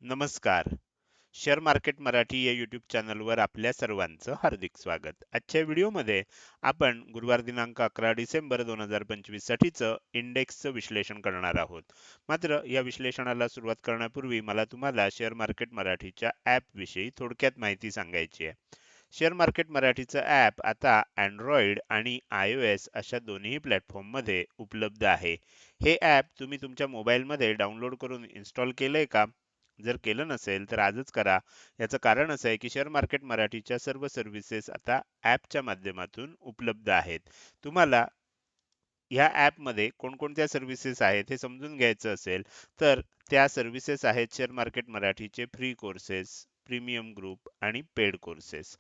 नमस्कार. Share market Marathi या YouTube चॅनलवर आपल्या सर्वांचं हार्दिक स्वागत. आजच्या व्हिडिओमध्ये आपण गुरुवार दिनांक 11 डिसेंबर 2025 साठीचं इंडेक्सचं विश्लेषण करणार आहोत. मात्र या विश्लेषणाला सुरुवात करण्यापूर्वी मला तुम्हाला शेअर मार्केट मराठीच्या ॲप विषयी थोडक्यात माहिती सांगायची आहे. शेअर मार्केट मराठीचं ॲप आता Android आणि iOS अशा दोन्ही प्लॅटफॉर्ममध्ये उपलब्ध आहे. हे ॲप तुम्ही तुमच्या मोबाईलमध्ये डाउनलोड करून इन्स्टॉल केलंय का? जर केलं नसेल तर आजच करा. याचं कारण असं आहे की शेअर मार्केट मराठीच्या सर्व सर्व्हिसेस आता ॲपच्या माध्यमातून उपलब्ध आहेत. तुम्हाला ह्या ॲपमध्ये कोणकोणत्या सर्व्हिसेस आहेत हे समजून घ्यायचं असेल तर त्या सर्व्हिसेस आहेत शेअर मार्केट मराठीचे फ्री कोर्सेस, प्रीमियम ग्रुप आणि पेड कोर्सेस.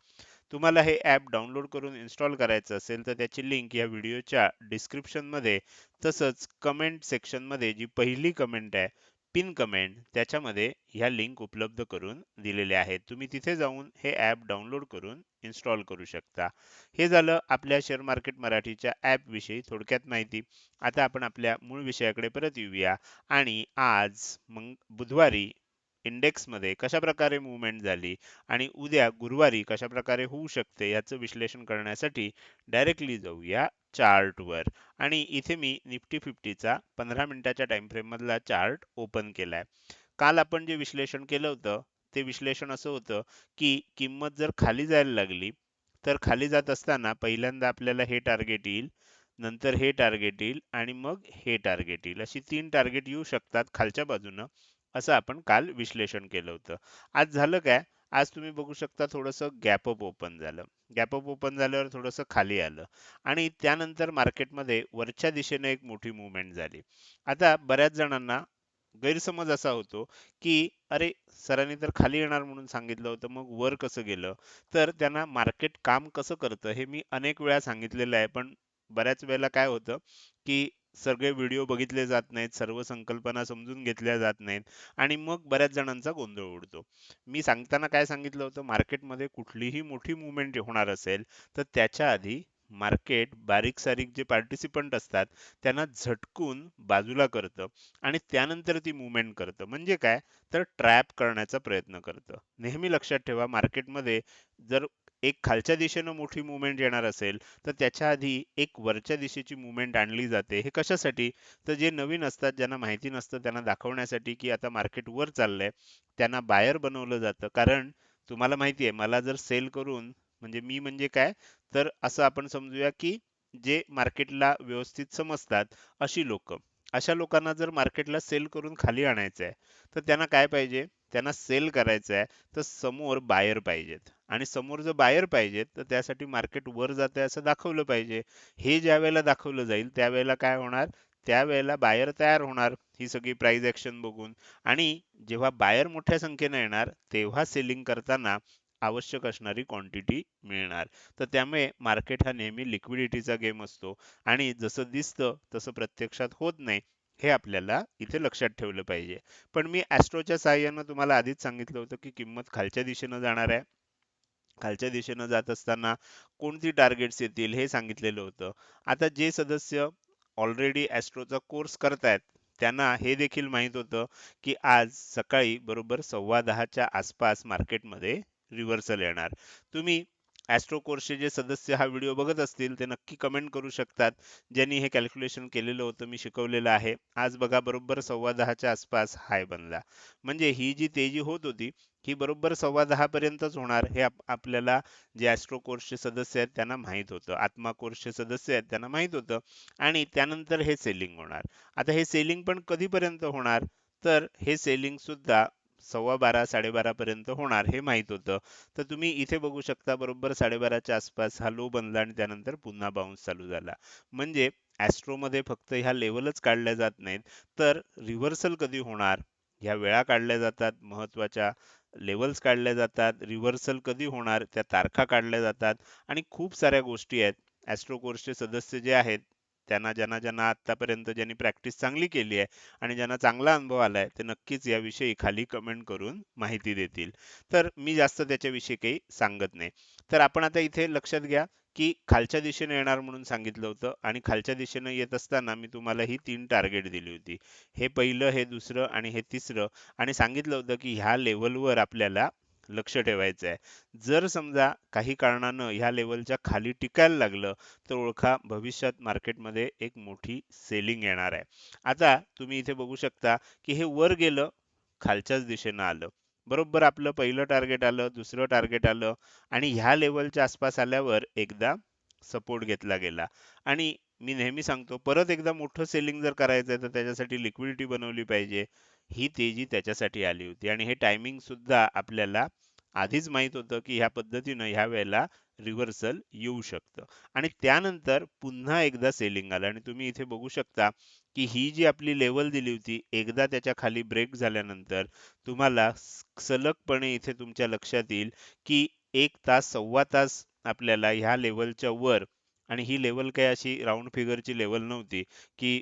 तुम्हाला हे ॲप डाउनलोड करून इन्स्टॉल करायचं असेल तर त्याची लिंक या व्हिडिओच्या डिस्क्रिप्शनमध्ये तसंच कमेंट सेक्शनमध्ये जी पहिली कमेंट आहे पिन कमेंट त्याच्यामध्ये ह्या लिंक उपलब्ध करून दिलेल्या आहेत. तुम्ही तिथे जाऊन हे ॲप डाउनलोड करून इन्स्टॉल करू शकता. हे झालं आपल्या शेअर मार्केट मराठीच्या ॲप विषयी थोडक्यात माहिती. आता आपण आपल्या मूळ विषयाकडे परत येऊया आणि आज बुधवारी इंडेक्समध्ये कशाप्रकारे मूव्हमेंट झाली आणि उद्या गुरुवारी कशाप्रकारे होऊ शकते याचं विश्लेषण करण्यासाठी डायरेक्टली जाऊया चार्टवर. आणि इथे मी निफ्टी 50चा 15 मिनिटाच्या टाइम फ्रेम मधला चार्ट ओपन केलाय. काल आपण जे विश्लेषण केलं होतं ते विश्लेषण असं होतं की किंमत जर खाली जायला लागली तर खाली जात असताना पहिल्यांदा आपल्याला हे टार्गेट येईल, नंतर हे टार्गेट येईल आणि मग हे टार्गेट येईल. अशी 3 टार्गेट येऊ शकतात खालच्या बाजूनं, असं आपण काल विश्लेषण केलं होतं. आज झालं काय? आज तुम्ही बघू शकता थोडंसं गॅप अप ओपन झालं. गॅप अप ओपन झाल्यावर थोडंसं खाली आलं आणि त्यानंतर मार्केटमध्ये वरच्या दिशेने एक मोठी मूव्हमेंट झाली. आता बऱ्याच जणांना गैरसमज असा होतो की अरे सरांनी तर खाली येणार म्हणून सांगितलं होतं, मग वर कसं गेलं? तर त्यांना मार्केट काम कसं करतं हे मी अनेक वेळा सांगितलेलं आहे. पण बऱ्याच वेळेला काय होतं की सगळे व्हिडिओ बघितले जात नाहीत, सर्व संकल्पना समजून घेतल्या जात नाहीत आणि मग बऱ्याच जणांचा गोंधळ उडतो. मी सांगताना काय सांगितलं होतं, मार्केटमध्ये कुठलीही मोठी मूव्हमेंट होणार असेल तर त्याच्या आधी मार्केट बारीक सारीक जे पार्टिसिपंट असतात त्यांना झटकून बाजूला करतं आणि त्यानंतर ती मूव्हमेंट करतं. म्हणजे काय? तर ट्रॅप करण्याचा प्रयत्न करतं. नेहमी लक्षात ठेवा, मार्केटमध्ये जर एक खालच्या दिशेनं मोठी मूव्हमेंट येणार असेल तर त्याच्या आधी एक वरच्या दिशेची मूव्हमेंट आणली जाते. हे कशासाठी? तर जे नवीन असतात, ज्यांना माहिती नसतं, त्यांना दाखवण्यासाठी की आता मार्केट वर चाललंय, त्यांना बायर बनवलं जातं. कारण तुम्हाला माहिती आहे, मला जर सेल करून म्हणजे मी म्हणजे काय, तर असं आपण समजूया की जे मार्केटला व्यवस्थित समजतात अशी लोक, अशा लोकांना जर मार्केटला सेल करून खाली आणायचं आहे तर त्यांना काय पाहिजे? त्यांना सेल करायचं आहे तर समोर बायर पाहिजेत आणि समोर जर बायर पाहिजेत तर त्यासाठी मार्केट वर जाते असं दाखवलं पाहिजे. हे ज्या वेळेला दाखवलं जाईल त्यावेळेला काय होणार? त्यावेळेला बायर तयार होणार ही सगळी प्राइस ऍक्शन बघून. आणि जेव्हा बायर मोठ्या संख्येने येणार तेव्हा सेलिंग करताना आवश्यक असणारी क्वांटिटी मिळणार. तर त्यामुळे मार्केट हा नेहमी लिक्विडिटीचा गेम असतो आणि जसं दिसतं तसं प्रत्यक्षात होत नाही, हे आपल्याला इथे लक्षात ठेवलं पाहिजे. पण मी ॲस्ट्रोच्या साहाय्यानं तुम्हाला आधीच सांगितलं होतं की किंमत खालच्या दिशेनं जाणार आहे. खालच्या दिशेनं जात असताना कोणती टार्गेट्स येतील हे सांगितलेलं होतं. आता जे सदस्य ऑलरेडी ॲस्ट्रोचा कोर्स करतायत त्यांना हे देखील माहित होतं की आज सकाळी बरोबर 10:15च्या आसपास मार्केटमध्ये रिव्हर्सल येणार. तुम्ही ॲस्ट्रो कोर्सचे जे सदस्य हा व्हिडिओ बघत असतील ते नक्की कमेंट करू शकतात. ज्यांनी हे कॅल्क्युलेशन केलेलं होतं, मी शिकवलेलं आहे. आज बघा बरोबर 10:15च्या आसपास हाय बनला. म्हणजे ही जी तेजी होत होती ही बरोबर 10:15 पर्यंतच होणार हे आपल्याला जे ॲस्ट्रो कोर्सचे सदस्य आहेत त्यांना माहित होतं. आत्मा कोर्सचे सदस्य आहेत त्यांना माहित होतं आणि त्यानंतर हे सेलिंग होणार. आता हे सेलिंग पण कधीपर्यंत होणार? तर हे सेलिंग सुद्धा 12:15 12:30 पर्यंत होणार हे माहित होतं. तर तुम्ही इथे बघू शकता बरोबर 12:30च्या आसपास हा लो बनला आणि त्यानंतर पुन्हा बाउन्स चालू झाला. म्हणजे ॲस्ट्रोमध्ये फक्त ह्या लेवलच काढल्या जात नाहीत, तर रिव्हर्सल कधी होणार ह्या वेळा काढल्या जातात, महत्त्वाच्या लेवल्स काढल्या जातात, रिव्हर्सल कधी होणार त्या तारखा काढल्या जातात आणि खूप साऱ्या गोष्टी आहेत. ॲस्ट्रो कोर्सचे सदस्य जे आहेत त्यांना, ज्यांना ज्यांना आतापर्यंत ज्यांनी प्रॅक्टिस चांगली केली आहे आणि ज्यांना चांगला अनुभव आलाय ते नक्कीच याविषयी खाली कमेंट करून माहिती देतील. तर मी जास्त त्याच्याविषयी काही सांगत नाही. तर आपण आता इथे लक्षात घ्या की खालच्या दिशेने येणार म्हणून सांगितलं होतं आणि खालच्या दिशेने येत असताना मी तुम्हाला ही 3 टार्गेट दिली होती. हे पहिलं, हे दुसरं आणि हे तिसरं आणि सांगितलं होतं की ह्या लेव्हलवर आपल्याला लक्ष ठेवायचं आहे. जर समजा काही कारणानं ह्या लेव्हलच्या खाली टिकायला लागलं, तर ओळखा भविष्यात मार्केटमध्ये एक मोठी सेलिंग येणार आहे. आता तुम्ही इथे बघू शकता की हे वर गेलं, खालच्याच दिशेनं आलं. बरोबर आपलं पहिलं टार्गेट आलं, दुसरं टार्गेट आलं आणि ह्या लेव्हलच्या आसपास आल्यावर एकदा सपोर्ट घेतला गेला आणि मी नेहमी सांगतो परत एकदा मोठं सेलिंग जर करायचं आहे तर त्याच्यासाठी लिक्विडिटी बनवली पाहिजे. ही तेजी त्याच्यासाठी आली होती आणि हे टायमिंग सुद्धा आपल्याला आधीच माहित होतं की ह्या पद्धतीनं ह्या वेळेला रिव्हर्सल येऊ शकतं आणि त्यानंतर पुन्हा एकदा सेलिंग आलं आणि तुम्ही इथे बघू शकता की ही जी आपली लेवल दिली होती एकदा त्याच्या खाली ब्रेक झाल्यानंतर तुम्हाला सलगपणे इथे तुमच्या लक्षात येईल की 1 तास, सव्वा तास आपल्याला ह्या लेव्हलच्या वर आणि ही लेव्हल काही अशी राउंड फिगरची लेव्हल नव्हती, की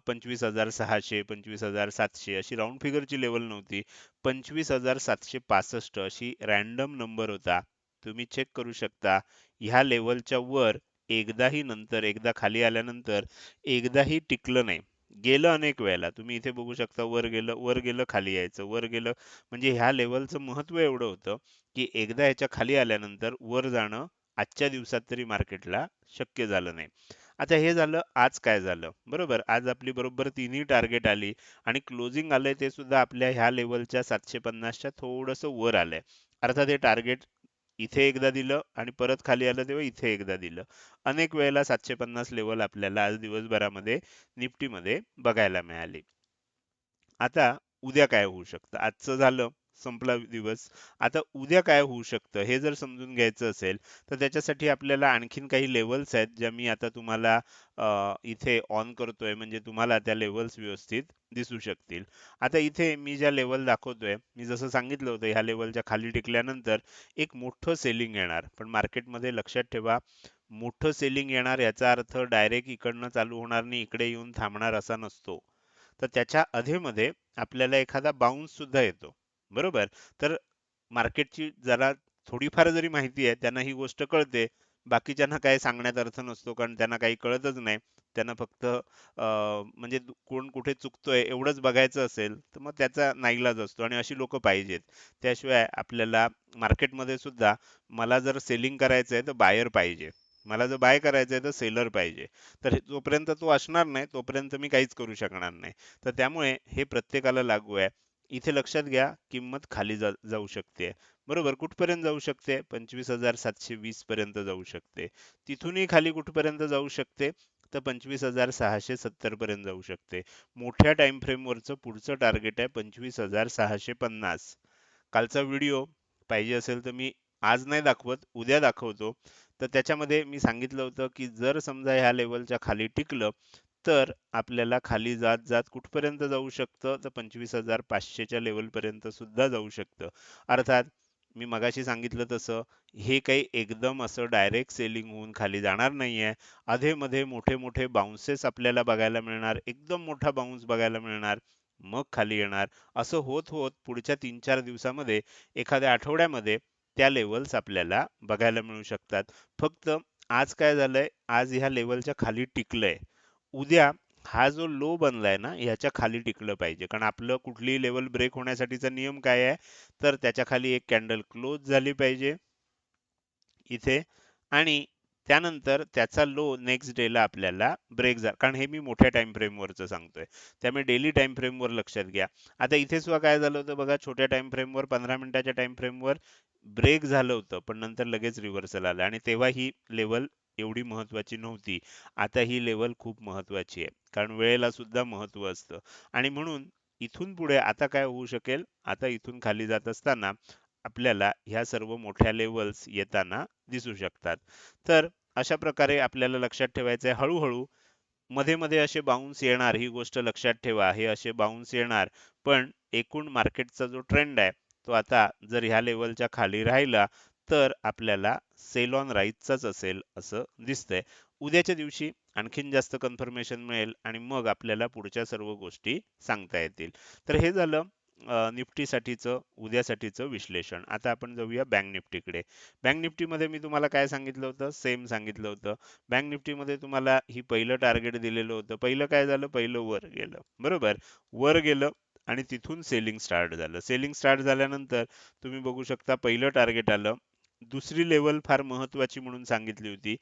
25,600, 25,700 अशी राउंड फिगरची लेव्हल नव्हती. 25,765 अशी रँडम नंबर होता. तुम्ही चेक करू शकता. ह्या लेव्हलच्या वर एकदाही नंतर, एकदा खाली आल्यानंतर एकदाही टिकलं नाही. गेलं अनेक वेळेला. तुम्ही इथे बघू शकता वर गेलं, खाली यायचं, वर गेलं. म्हणजे ह्या लेव्हलचं महत्त्व एवढं होतं, की एकदा ह्याच्या खाली आल्यानंतर वर जाणं आजच्या दिवसात तरी मार्केटला शक्य झालं नाही. आता हे झालं आज काय झालं, बरोबर? आज आपली बरोबर तिन्ही टार्गेट आली आणि क्लोजिंग आलंय ते सुद्धा आपल्या ह्या लेव्हलच्या 750च्या थोडंसं वर आलंय. अर्थात हे टार्गेट इथे एकदा दिलं आणि परत खाली आलं तेव्हा इथे एकदा दिलं. अनेक वेळेला 750 लेव्हल आपल्याला आज दिवसभरामध्ये निफ्टीमध्ये बघायला मिळाली. आता उद्या काय होऊ शकतं? आजचं झालं, संपला दिवस. आता उद्या काय होऊ शकतं हे जर समजून घ्यायचं असेल, तर त्याच्यासाठी आपल्याला आणखीन काही लेव्हल्स आहेत, ज्या मी आता तुम्हाला इथे ऑन करतोय म्हणजे तुम्हाला त्या लेव्हल्स व्यवस्थित दिसू शकतील. आता इथे मी ज्या लेव्हल दाखवतोय, मी जसं सांगितलं होतं ह्या लेव्हलच्या खाली टिकल्यानंतर एक मोठं सेलिंग येणार. पण मार्केटमध्ये लक्षात ठेवा, मोठं सेलिंग येणार याचा अर्थ डायरेक्ट इकडनं चालू होणार आणि इकडे येऊन थांबणार असा नसतो. तर त्याच्या अधेमध्ये आपल्याला एखादा बाउन्स सुद्धा येतो. बरोबर? तर मार्केटची जरा थोडीफार जरी माहिती आहे, त्यांना ही गोष्ट कळते. बाकीच्यांना काय सांगण्यात अर्थ नसतो, कारण त्यांना काही कळतच नाही. त्यांना फक्त म्हणजे कोण कुठे चुकतोय एवढंच बघायचं असेल, तर मग त्याचा नाईलाज असतो आणि अशी लोकं पाहिजेत. त्याशिवाय आपल्याला मार्केटमध्ये सुद्धा मला जर सेलिंग करायचंय, तर बायर पाहिजे. मला जर बाय करायचंय, तर सेलर पाहिजे. तर जोपर्यंत तो असणार नाही, तोपर्यंत मी काहीच करू शकणार नाही. तर त्यामुळे हे प्रत्येकाला लागू आहे. इथे लक्षात घ्या, किंमत खाली जाऊ शकते. बरोबर, कुठपर्यंत जाऊ शकते? 25,720 पर्यंत जाऊ शकते. तिथूनही खाली कुठपर्यंत जाऊ शकते? तर 25,670 पर्यंत जाऊ शकते. मोठ्या टाइम फ्रेमवरचं पुढचं टार्गेट आहे 25,650. कालचा व्हिडिओ पाहिजे असेल तर मी आज नाही दाखवत, उद्या दाखवतो. तर त्याच्यामध्ये मी सांगितलं होतं, की जर समजा ह्या लेव्हलच्या खाली टिकलं, तर आपल्याला खाली जात-जात कुठपर्यंत जाऊ शकतं? तर 25,500च्या लेव्हलपर्यंत सुद्धा जाऊ शकतं. अर्थात मी मगाशी सांगितलं तसं हे काही एकदम असं डायरेक्ट सेलिंग होऊन खाली जाणार नाहीये. अधेमध्ये मोठे-मोठे बाउन्सेस आपल्याला बघायला मिळणार. एकदम मोठा बाउन्स बघायला मिळणार. मग खाली येणार. असं होत-होत पुढच्या 3-4 दिवसामध्ये, एखाद्या आठवड्यामध्ये त्या लेव्हल्स आपल्याला बघायला मिळू शकतात. फक्त आज काय झालंय, आज ह्या लेव्हलच्या खाली टिकलंय. उद्या हा जो लो बनलाय ना, ह्याच्या खाली टिकलं पाहिजे. कारण आपलं कुठलीही लेव्हल ब्रेक होण्यासाठीचा नियम काय आहे? तर त्याच्या खाली एक कॅन्डल क्लोज झाली पाहिजे इथे आणि त्यानंतर त्याचा लो नेक्स्ट डेला आपल्याला ब्रेक कारण हे मी मोठ्या टाइम फ्रेमवरचं सांगतोय. त्यामुळे डेली टाइम फ्रेमवर लक्षात घ्या. आता इथे सुद्धा काय झालं होतं बघा, छोट्या टाइम फ्रेमवर 15 मिनिटाच्या टाइम फ्रेमवर ब्रेक झालं होतं, पण नंतर लगेच रिव्हर्सल आलं आणि तेव्हा ही लेव्हल एवढी महत्वाची नव्हती. आता ही लेव्हल खूप महत्वाची आहे. कारण वेळेला सुद्धा महत्व असतं आणि म्हणून इथून पुढे आता काय होऊ शकेल? आता इथून खाली जात असताना आपल्याला ह्या सर्व मोठ्या लेव्हल्स येताना दिसू शकतात. तर अशा प्रकारे आपल्याला लक्षात ठेवायचं आहे, हळू-हळू मध्ये-मध्ये असे बाउन्स येणार, ही गोष्ट लक्षात ठेवा. हे असे बाउन्स येणार, पण एकूण मार्केटचा जो ट्रेंड आहे, तो आता जर ह्या लेव्हलच्या खाली राहिला, तर आपल्याला सेल ऑन राईजचाच असेल असं दिसतंय. उद्याच्या दिवशी आणखीन जास्त कन्फर्मेशन मिळेल आणि मग आपल्याला पुढच्या सर्व गोष्टी सांगता येतील. तर हे झालं निफ्टीसाठीचं उद्यासाठीचं विश्लेषण. आता आपण जाऊया बँक निफ्टीकडे. बँक निफ्टीमध्ये मी तुम्हाला काय सांगितलं होतं, सेम सांगितलं होतं. बँक निफ्टीमध्ये तुम्हाला ही पहिलं टार्गेट दिलेलं होतं. पहिलं काय झालं, पहिलं वर गेलं, बरोबर. वर गेलं आणि तिथून सेलिंग स्टार्ट झालं. सेलिंग स्टार्ट झाल्यानंतर तुम्ही बघू शकता पहिलं टार्गेट आलं. दुसरी लेवल फार महत्वाची म्हणून सांगितली होती.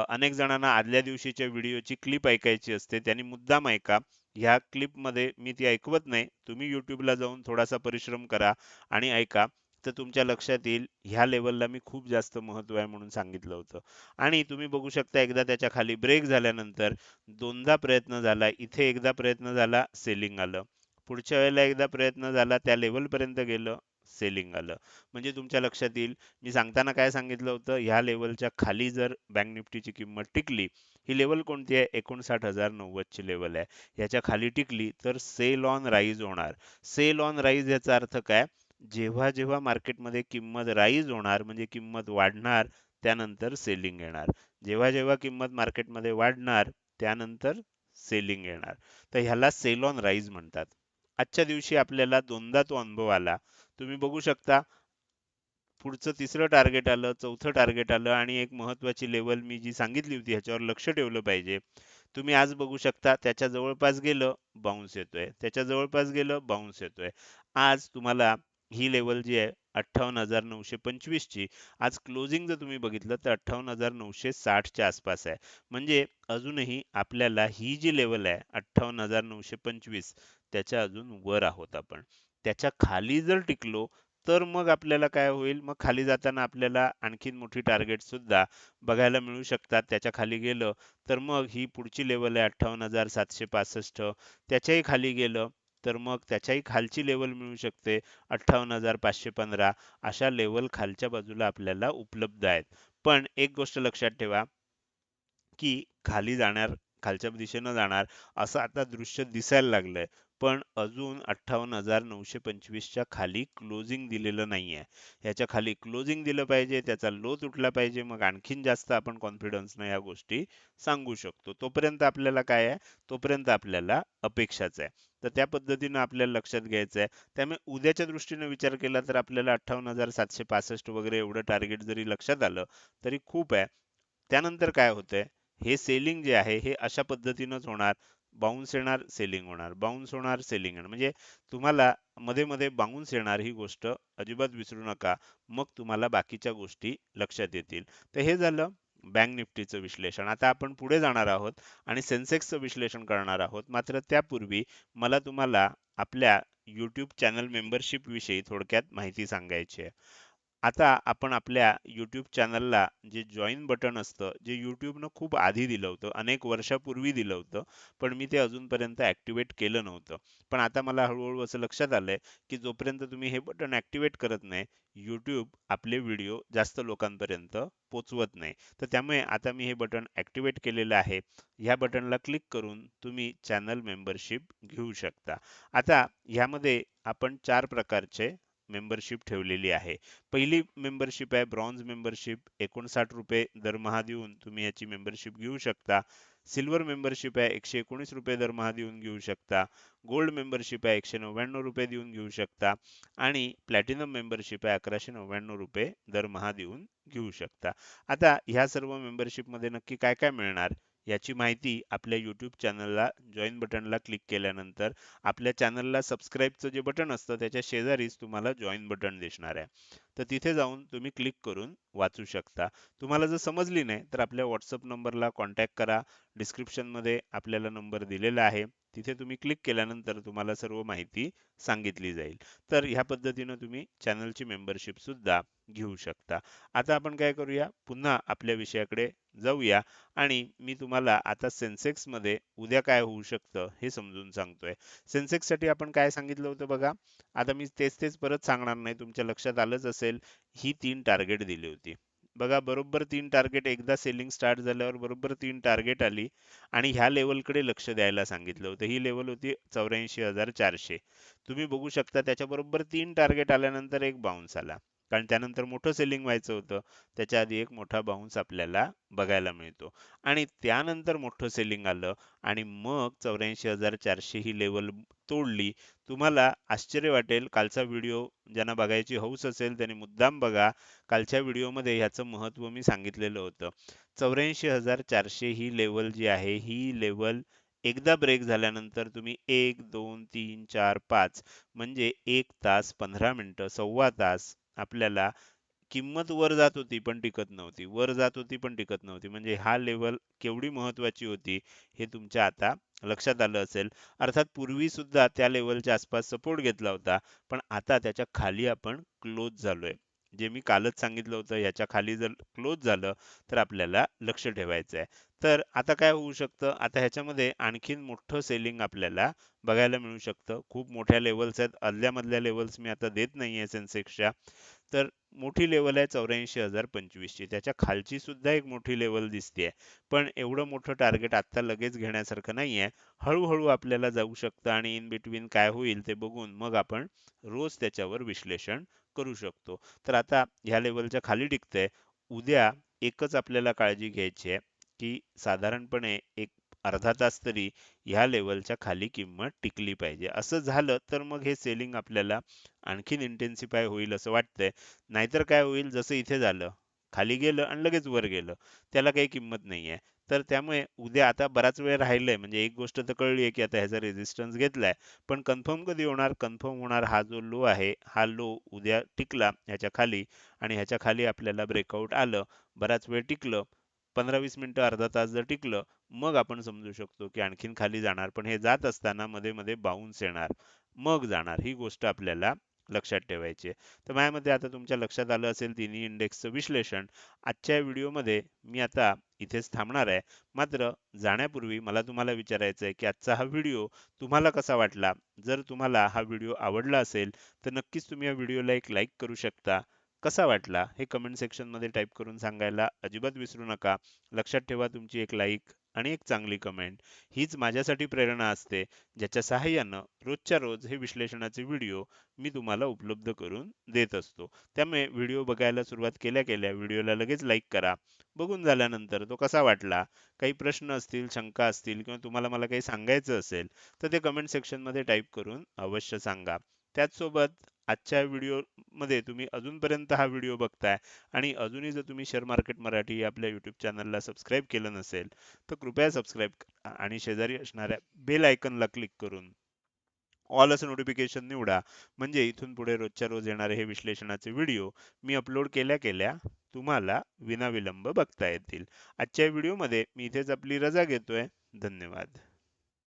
अनेक जणांना आदल्या दिवशीच्या व्हिडिओची क्लिप ऐकायची असते, त्यांनी मुद्दाम ऐका. ह्या क्लिपमध्ये मी ती ऐकवत नाही. तुम्ही YouTubeला जाऊन थोडासा परिश्रम करा आणि ऐका. तर तुमच्या लक्षात येईल ह्या लेवलला मी खूप जास्त महत्व आहे म्हणून सांगितलं होतं. आणि तुम्ही बघू शकता एकदा त्याच्या खाली ब्रेक झाल्यानंतर दोनदा प्रयत्न झाला. इथे एकदा प्रयत्न झाला, सेलिंग आलं. पुढच्या वेळेला एकदा प्रयत्न झाला, त्या लेवलपर्यंत गेलं, सेलिंग आलं. म्हणजे तुमच्या लक्षात येईल मी सांगताना काय सांगितलं होतं, ह्या लेवलच्या खाली जर बँक निफ्टीची किंमत टिकली, ही लेवल कोणती आहे, 59,090 ची लेवल आहे. ह्याच्या खाली टिकली तर सेल ऑन राईज होणार. सेल ऑन राईज याचा अर्थ काय, जेव्हा जेव्हा मार्केटमध्ये किंमत राईज होणार म्हणजे किंमत वाढणार, त्यानंतर सेलिंग येणार. जेव्हा जेव्हा किंमत मार्केटमध्ये वाढणार, त्यानंतर सेलिंग येणार. तर ह्याला सेल ऑन राईज म्हणतात. आजच्या दिवशी आपल्याला दोनदा तो अनुभव आला. तुम्ही बघू शकता पुढचं तिसरं टार्गेट आलं, चौथं टार्गेट आलं आणि एक महत्वाची लेवल मी जी सांगितली होती ह्याच्यावर लक्ष ठेवलं पाहिजे. तुम्ही आज बघू शकता त्याच्या जवळपास गेलं, बाउन्स येतोय. त्याच्या जवळपास गेलं, बाउन्स येतोय. आज तुम्हाला ही लेवल जी आहे 58,925 ची, आज क्लोजिंग जर तुम्ही बघितलं तर 58,960 च्या आसपास आहे. म्हणजे अजूनही आपल्याला ही जी लेवल आहे 58,925, त्याच्या अजून वर आहोत आपण. त्याच्या खाली जर टिकलो तर मग आपल्याला काय होईल, मग खाली जाताना आपल्याला आणखीन मोठी टार्गेट सुद्धा बघायला मिळू शकतात. त्याच्या खाली गेलं तर मग ही पुढची लेवल आहे 58,765. त्याच्याही खाली गेलं तर मग त्याच्याही खालची लेवल मिळू शकते 58,515. अशा लेवल खालच्या बाजूला आपल्याला उपलब्ध आहेत. पण एक गोष्ट लक्षात ठेवा की खाली जाणार, खालच्या दिशेनं जाणार असं आता दृश्य दिसायला लागलंय. पण अजून 58,925 च्या खाली क्लोजिंग दिलेलं नाहीये. ह्याच्या खाली क्लोजिंग दिलं पाहिजे, त्याचा लो तुटला पाहिजे, मग आणखीन जास्त आपण कॉन्फिडन्सनं या गोष्टी सांगू शकतो. तोपर्यंत आपल्याला काय आहे, तोपर्यंत आपल्याला अपेक्षाच आहे. तर त्या पद्धतीनं आपल्याला लक्षात घ्यायचं आहे. त्यामुळे उद्याच्या दृष्टीने विचार केला तर आपल्याला 58,765 वगैरे एवढं टार्गेट जरी लक्षात आलं तरी खूप आहे. त्यानंतर काय होतंय, हे सेलिंग जे आहे हे अशा पद्धतीनंच होणार. बाउन्स येणार, सेलिंग होणार, बाउन्स होणार, सेलिंग येणार. म्हणजे तुम्हाला मध्ये मध्ये बाउन्स येणार ही गोष्ट अजिबात विसरू नका. मग तुम्हाला बाकीच्या गोष्टी लक्षात येतील. तर हे झालं बँक निफ्टीचं विश्लेषण. आता आपण पुढे जाणार आहोत आणि सेन्सेक्सचं विश्लेषण करणार आहोत. मात्र त्यापूर्वी मला तुम्हाला आपल्या YouTube चॅनल मेंबरशिप विषयी थोडक्यात माहिती सांगायची आहे. आता आपण आपल्या YouTube चॅनलला जे जॉइन बटन असतं, जे YouTubeनं खूप आधी दिलं होतं, अनेक वर्षापूर्वी दिलं होतं, पण मी ते अजूनपर्यंत ॲक्टिव्हेट केलं नव्हतं. पण आता मला हळूहळू असं लक्षात आलंय, की जोपर्यंत तुम्ही हे बटन ॲक्टिव्हेट करत नाही, YouTube आपले व्हिडिओ जास्त लोकांपर्यंत पोहोचवत नाही. तर त्यामुळे आता मी हे बटन ॲक्टिव्हेट केलेलं आहे. ह्या बटनला क्लिक करून तुम्ही चॅनल मेंबरशिप घेऊ शकता. आता ह्यामध्ये आपण 4 प्रकारचे मेंबरशिप ठेवलेली आहे. पहिली मेंबरशिप आहे ब्रॉन्झ मेंबरशिप. ₹59 दरमहा देऊन तुम्ही याची मेंबरशिप घेऊ शकता. सिल्वर मेंबरशिप आहे ₹119 दरमहा देऊन घेऊ शकता. गोल्ड मेंबरशिप आहे ₹199 देऊन घेऊ शकता. आणि प्लॅटिनम मेंबरशिप आहे ₹1199 दरमहा देऊन घेऊ शकता. आता ह्या सर्व मेंबरशिप मध्ये नक्की काय काय मिळणार याची माहिती आपल्या YouTube चॅनलला जॉईन बटनला क्लिक केल्यानंतर आपल्या चॅनलला सबस्क्राईबचं जे बटन असतं त्याच्या शेजारीच तुम्हाला जॉईन बटन दिसणार आहे. तर तिथे जाऊन तुम्ही क्लिक करून वाचू शकता. तुम्हाला जर समजली नाही तर आपल्या WhatsApp नंबरला कॉन्टॅक्ट करा. डिस्क्रिप्शनमध्ये आपल्याला नंबर दिलेला आहे. तिथे तुम्ही क्लिक केल्यानंतर तुम्हाला सर्व माहिती सांगितली जाईल. तर ह्या पद्धतीनं तुम्ही चॅनलची मेंबरशिप सुद्धा घेऊ शकता. आता आपण काय करूया, पुन्हा आपल्या विषयाकडे जाऊया आणि मी तुम्हाला आता सेन्सेक्समध्ये उद्या काय होऊ शकतं हे समजून सांगतोय. सेन्सेक्ससाठी आपण काय सांगितलं होतं बघा. आता मी तेच तेच परत सांगणार नाही, तुमच्या लक्षात आलंच असेल. ही 3 टार्गेट दिली होती. बघा बरोबर 3 टार्गेट, एकदा सेलिंग स्टार्ट झाल्यावर बरोबर 3 टार्गेट आली आणि ह्या लेवलकडे लक्ष द्यायला सांगितलं होतं. ही लेवल होती 84,400. तुम्ही बघू शकता त्याच्या बरोबर 3 टार्गेट आल्यानंतर एक बाउन्स आला. कारण त्यानंतर मोठं सेलिंग व्हायचं होतं. त्याच्या आधी एक मोठा बाउन्स आपल्याला बघायला मिळतो आणि त्यानंतर मोठं सेलिंग आलं आणि मग 84,400 ही लेवल तोडली. तुम्हाला आश्चर्य वाटेल, कालचा व्हिडिओ ज्यांना बघायची हौस असेल त्यांनी मुद्दाम बघा. कालच्या व्हिडिओमध्ये ह्याचं महत्त्व मी सांगितलेलं होतं. 84,400 ही लेवल जी आहे, ही लेवल एकदा ब्रेक झाल्यानंतर तुम्ही 1, 2, 3, 4, 5 म्हणजे 1 तास 15 मिनिटं, सव्वा तास आपल्याला किंमत वर जात होती पण टिकत नव्हती. वर जात होती पण टिकत नव्हती. म्हणजे हा लेवल केवढी महत्त्वाची होती हे तुमच्या आता लक्षात आलं असेल. अर्थात पूर्वी सुद्धा त्या लेवलच्या आसपास सपोर्ट घेतला होता. पण आता त्याच्या खाली आपण क्लोज झालोय. जे मी कालच सांगितलं होतं ह्याच्या खाली जर क्लोज झालं तर आपल्याला लक्ष ठेवायचं आहे. तर आता काय होऊ शकतं? आता ह्याच्यामध्ये आणखीन मोठं सेलिंग आपल्याला बघायला मिळू शकतं. खूप मोठ्या लेव्हल्स आहेत. अदल्या-मधल्या लेव्हल्स मी आता देत नाहीये सेन्सेक्सच्या. तर मोठी लेवल आहे 84,025 ची. त्याच्या खालची सुद्धा एक मोठी लेवल दिसतेय. पण एवढं मोठं टार्गेट आत्ता लगेच घेण्यासारखं नाहीये. हळू आपल्याला जाऊ शकतं आणि इन बिटवीन काय होईल ते बघून मग आपण रोज त्याच्यावर विश्लेषण करू शकतो. तर आता ह्या लेवलच्या खाली टिकतंय. उद्या एकच आपल्याला काळजी घ्यायची आहे, की साधारणपणे एक अर्धा तास तरी ह्या लेवलच्या खाली किंमत टिकली पाहिजे. असं झालं तर मग हे सेलिंग आपल्याला आणखीन इंटेन्सिफाय होईल असं वाटतंय. नाहीतर काय होईल जसं इथे झालं. खाली गेलं आणि लगेच वर गेलं. त्याला काही किंमत नाहीये. तर त्यामुळे उद्या आता बराच वेळ राहिलंय म्हणजे एक गोष्ट तर कळली आहे, की आता ह्याचा रेझिस्टन्स घेतलाय. पण कन्फर्म कधी होणार? कन्फर्म होणार हा जो लो आहे, हा लो उद्या टिकला ह्याच्या खाली आणि ह्याच्या खाली आपल्याला ब्रेकआउट आलं, बराच वेळ टिकलं, 15-20 मिनिटं, अर्धा तास जर टिकलं, मग आपण समजू शकतो, की आणखीन खाली जाणार. पण हे जात असताना मध्ये-मध्ये बाउन्स येणार, मग जाणार. ही गोष्ट आपल्याला लक्षात ठेवायची आहे. तर माझ्या मते आता तुमच्या लक्षात आलं असेल तिन्ही इंडेक्सचं विश्लेषण. आजच्या व्हिडिओमध्ये मी आता इथेच थांबणार आहे. मात्र जाण्यापूर्वी मला तुम्हाला विचारायचं आहे, की आजचा हा व्हिडिओ तुम्हाला कसा वाटला? जर तुम्हाला हा व्हिडिओ आवडला असेल, तर नक्कीच तुम्ही या व्हिडिओला एक लाईक करू शकता. कसा वाटला हे कमेंट सेक्शनमध्ये टाईप करून सांगायला अजिबात विसरू नका. लक्षात ठेवा तुमची एक लाईक आणि एक चांगली कमेंट हीच माझ्यासाठी प्रेरणा असते, ज्याच्या सहाय्यानं रोजच्या रोज हे विश्लेषणाचे व्हिडिओ मी तुम्हाला उपलब्ध करून देत असतो. त्यामुळे व्हिडिओ बघायला सुरुवात केल्या-केल्या व्हिडिओला लगेच लाईक करा. बघून झाल्यानंतर तो कसा वाटला, काही प्रश्न असतील, शंका असतील किंवा तुम्हाला मला काही सांगायचं असेल, तर ते कमेंट सेक्शनमध्ये टाईप करून अवश्य सांगा. त्याचसोबत आजच्या व्हिडिओमध्ये तुम्ही अजूनपर्यंत हा व्हिडिओ बघताय आणि अजूनही जर तुम्ही शेअर मार्केट मराठी आपल्या यूट्यूब चॅनलला सबस्क्राईब केलं नसेल, तर कृपया सबस्क्राईब करा आणि शेजारी असणाऱ्या बेल आयकॉनला क्लिक करून ऑल असं नोटिफिकेशन निवडा. म्हणजे इथून पुढे रोजच्या रोज येणारे हे विश्लेषणाचे व्हिडिओ मी अपलोड केल्या-केल्या तुम्हाला विनाविलंब बघता येतील. आजच्या व्हिडिओमध्ये मी इथेच आपली रजा घेतोय. धन्यवाद.